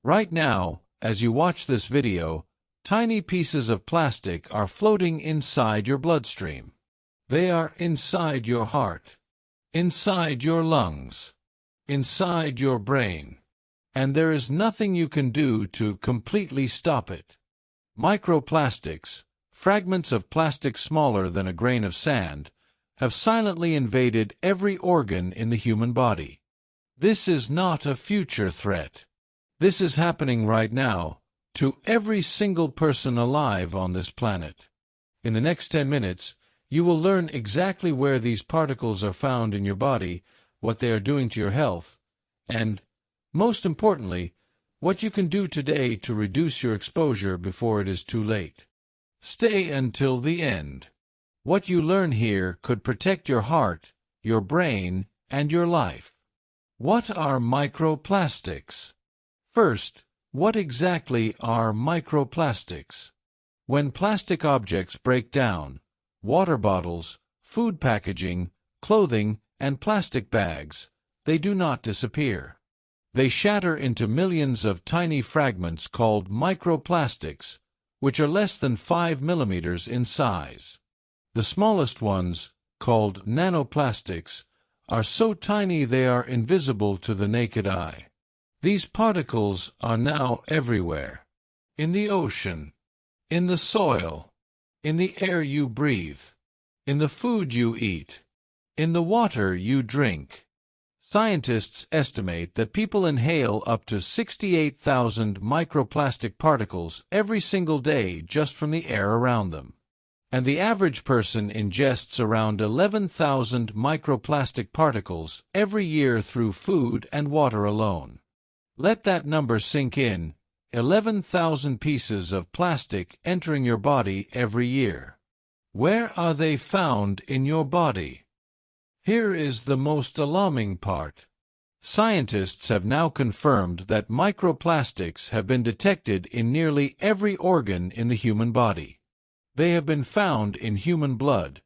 Right now, as you watch this video, tiny pieces of plastic are floating inside your bloodstream. They are inside your heart, inside your lungs, inside your brain, and there is nothing you can do to completely stop it. Microplastics, fragments of plastic smaller than a grain of sand, have silently invaded every organ in the human body. This is not a future threat. This is happening right now, to every single person alive on this planet. In the next 10 minutes, you will learn exactly where these particles are found in your body, what they are doing to your health, and, most importantly, what you can do today to reduce your exposure before it is too late. Stay until the end. What you learn here could protect your heart, your brain, and your life. What are microplastics? First, what exactly are microplastics? When plastic objects break down, water bottles, food packaging, clothing, and plastic bags, they do not disappear. They shatter into millions of tiny fragments called microplastics, which are less than 5 millimeters in size. The smallest ones, called nanoplastics, are so tiny they are invisible to the naked eye. These particles are now everywhere. In the ocean, in the soil, in the air you breathe, in the food you eat, in the water you drink. Scientists estimate that people inhale up to 68,000 microplastic particles every single day just from the air around them. And the average person ingests around 11,000 microplastic particles every year through food and water alone. Let that number sink in, 11,000 pieces of plastic entering your body every year. Where are they found in your body? Here is the most alarming part. Scientists have now confirmed that microplastics have been detected in nearly every organ in the human body. They have been found in human blood,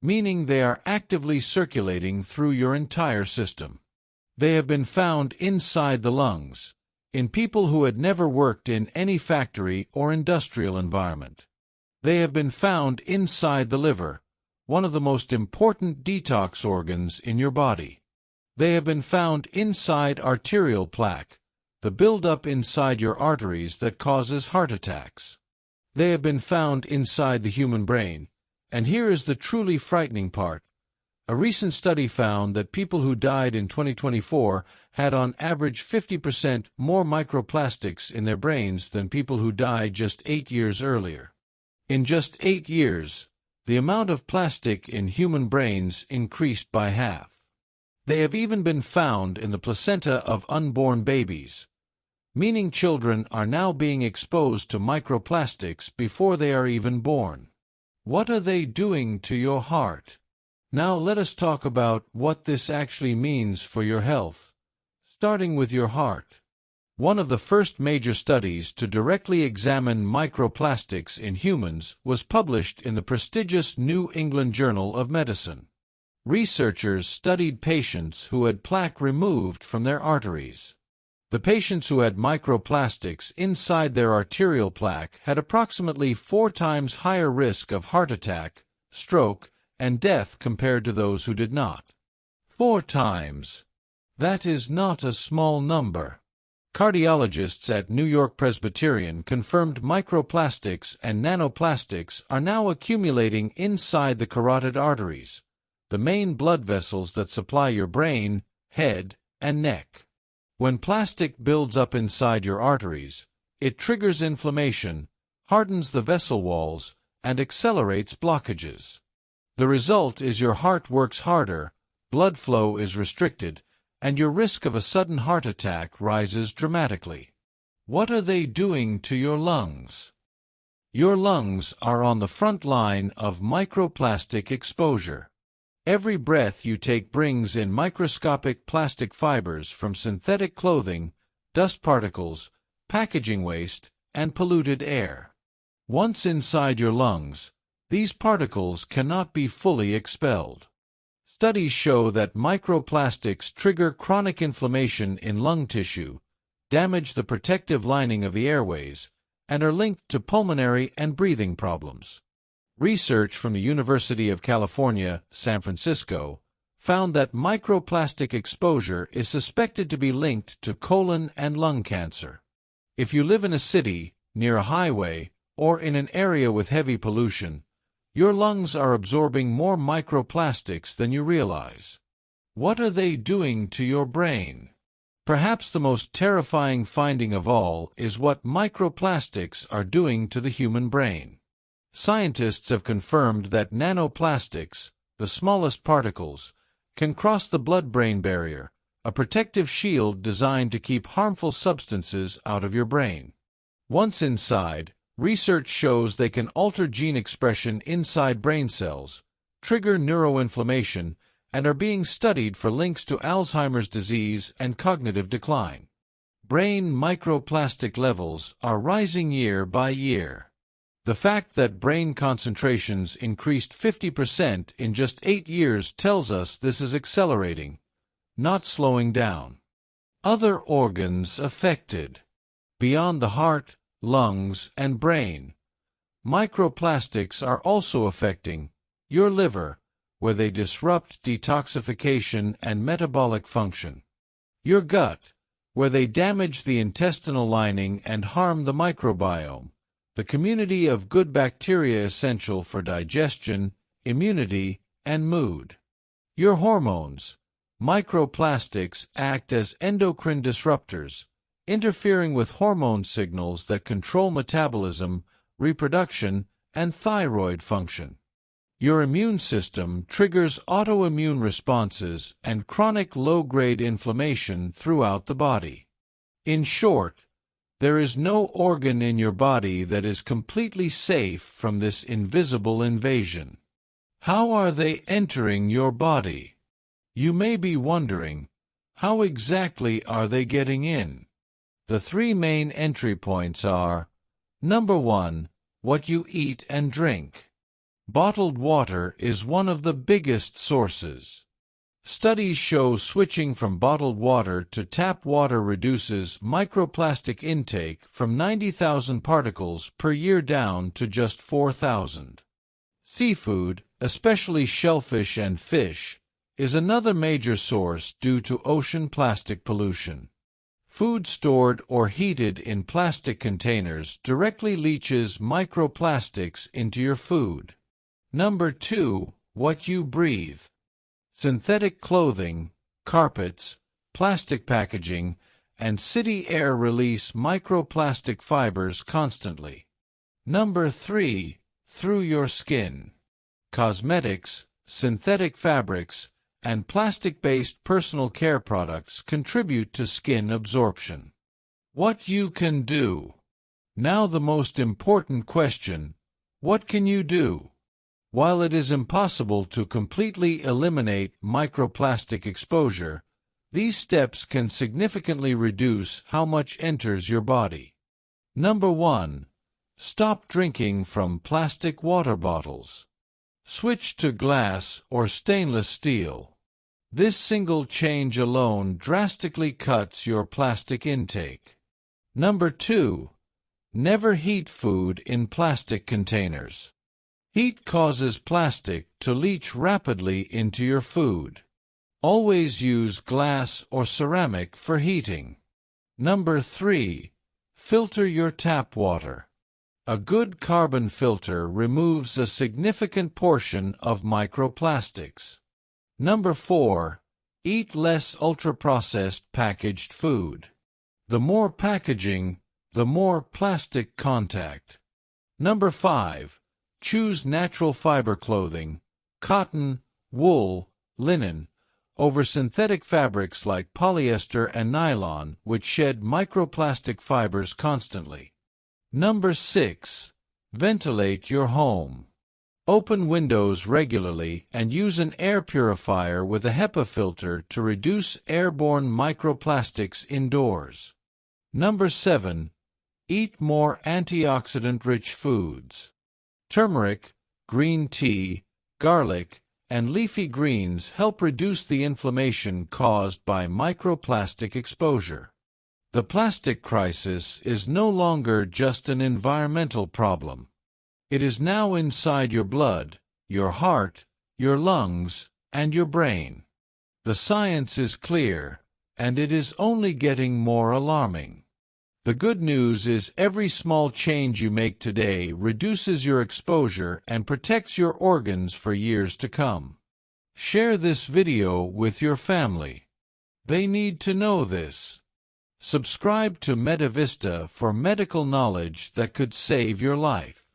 meaning they are actively circulating through your entire system. They have been found inside the lungs, in people who had never worked in any factory or industrial environment. They have been found inside the liver, one of the most important detox organs in your body. They have been found inside arterial plaque, the buildup inside your arteries that causes heart attacks. They have been found inside the human brain, and here is the truly frightening part. A recent study found that people who died in 2024 had on average 50% more microplastics in their brains than people who died just 8 years earlier. In just 8 years, the amount of plastic in human brains increased by half. They have even been found in the placenta of unborn babies, meaning children are now being exposed to microplastics before they are even born. What are they doing to your heart? Now let us talk about what this actually means for your health, starting with your heart. One of the first major studies to directly examine microplastics in humans was published in the prestigious New England Journal of Medicine. Researchers studied patients who had plaque removed from their arteries. The patients who had microplastics inside their arterial plaque had approximately 4 times higher risk of heart attack, stroke, and death compared to those who did not. 4 times. That is not a small number. Cardiologists at New York Presbyterian confirmed microplastics and nanoplastics are now accumulating inside the carotid arteries, the main blood vessels that supply your brain, head, and neck. When plastic builds up inside your arteries, it triggers inflammation, hardens the vessel walls, and accelerates blockages. The result is your heart works harder, blood flow is restricted, and your risk of a sudden heart attack rises dramatically. What are they doing to your lungs? Your lungs are on the front line of microplastic exposure. Every breath you take brings in microscopic plastic fibers from synthetic clothing, dust particles, packaging waste, and polluted air. Once inside your lungs, these particles cannot be fully expelled. Studies show that microplastics trigger chronic inflammation in lung tissue, damage the protective lining of the airways, and are linked to pulmonary and breathing problems. Research from the University of California, San Francisco, found that microplastic exposure is suspected to be linked to colon and lung cancer. If you live in a city, near a highway, or in an area with heavy pollution, your lungs are absorbing more microplastics than you realize. What are they doing to your brain? Perhaps the most terrifying finding of all is what microplastics are doing to the human brain. Scientists have confirmed that nanoplastics, the smallest particles, can cross the blood-brain barrier, a protective shield designed to keep harmful substances out of your brain. Once inside, research shows they can alter gene expression inside brain cells, trigger neuroinflammation, and are being studied for links to Alzheimer's disease and cognitive decline. Brain microplastic levels are rising year by year. The fact that brain concentrations increased 50% in just 8 years tells us this is accelerating, not slowing down. Other organs affected. Beyond the heart, lungs, and brain, microplastics are also affecting your liver, where they disrupt detoxification and metabolic function. Your gut, where they damage the intestinal lining and harm the microbiome, the community of good bacteria essential for digestion, immunity, and mood. Your hormones. Microplastics act as endocrine disruptors, interfering with hormone signals that control metabolism, reproduction, and thyroid function. Your immune system triggers autoimmune responses and chronic low-grade inflammation throughout the body. In short, there is no organ in your body that is completely safe from this invisible invasion. How are they entering your body? You may be wondering, how exactly are they getting in? The 3 main entry points are: Number 1, what you eat and drink. Bottled water is one of the biggest sources. Studies show switching from bottled water to tap water reduces microplastic intake from 90,000 particles per year down to just 4,000. Seafood, especially shellfish and fish, is another major source due to ocean plastic pollution. Food stored or heated in plastic containers directly leaches microplastics into your food. Number 2, what you breathe. Synthetic clothing, carpets, plastic packaging, and city air release microplastic fibers constantly. Number 3, through your skin. Cosmetics, synthetic fabrics, and plastic-based personal care products contribute to skin absorption. What you can do. Now the most important question: what can you do? While it is impossible to completely eliminate microplastic exposure, these steps can significantly reduce how much enters your body. Number 1. Stop drinking from plastic water bottles. Switch to glass or stainless steel. This single change alone drastically cuts your plastic intake. Number 2. Never heat food in plastic containers. Heat causes plastic to leach rapidly into your food. Always use glass or ceramic for heating. Number 3. Filter your tap water. A good carbon filter removes a significant portion of microplastics. Number 4. Eat less ultra-processed packaged food. The more packaging, the more plastic contact. Number 5. Choose natural fiber clothing, cotton, wool, linen, over synthetic fabrics like polyester and nylon, which shed microplastic fibers constantly. Number 6. Ventilate your home. Open windows regularly and use an air purifier with a HEPA filter to reduce airborne microplastics indoors. Number 7. Eat more antioxidant-rich foods. Turmeric, green tea, garlic, and leafy greens help reduce the inflammation caused by microplastic exposure. The plastic crisis is no longer just an environmental problem. It is now inside your blood, your heart, your lungs, and your brain. The science is clear, and it is only getting more alarming. The good news is every small change you make today reduces your exposure and protects your organs for years to come. Share this video with your family. They need to know this. Subscribe to Medivista for medical knowledge that could save your life.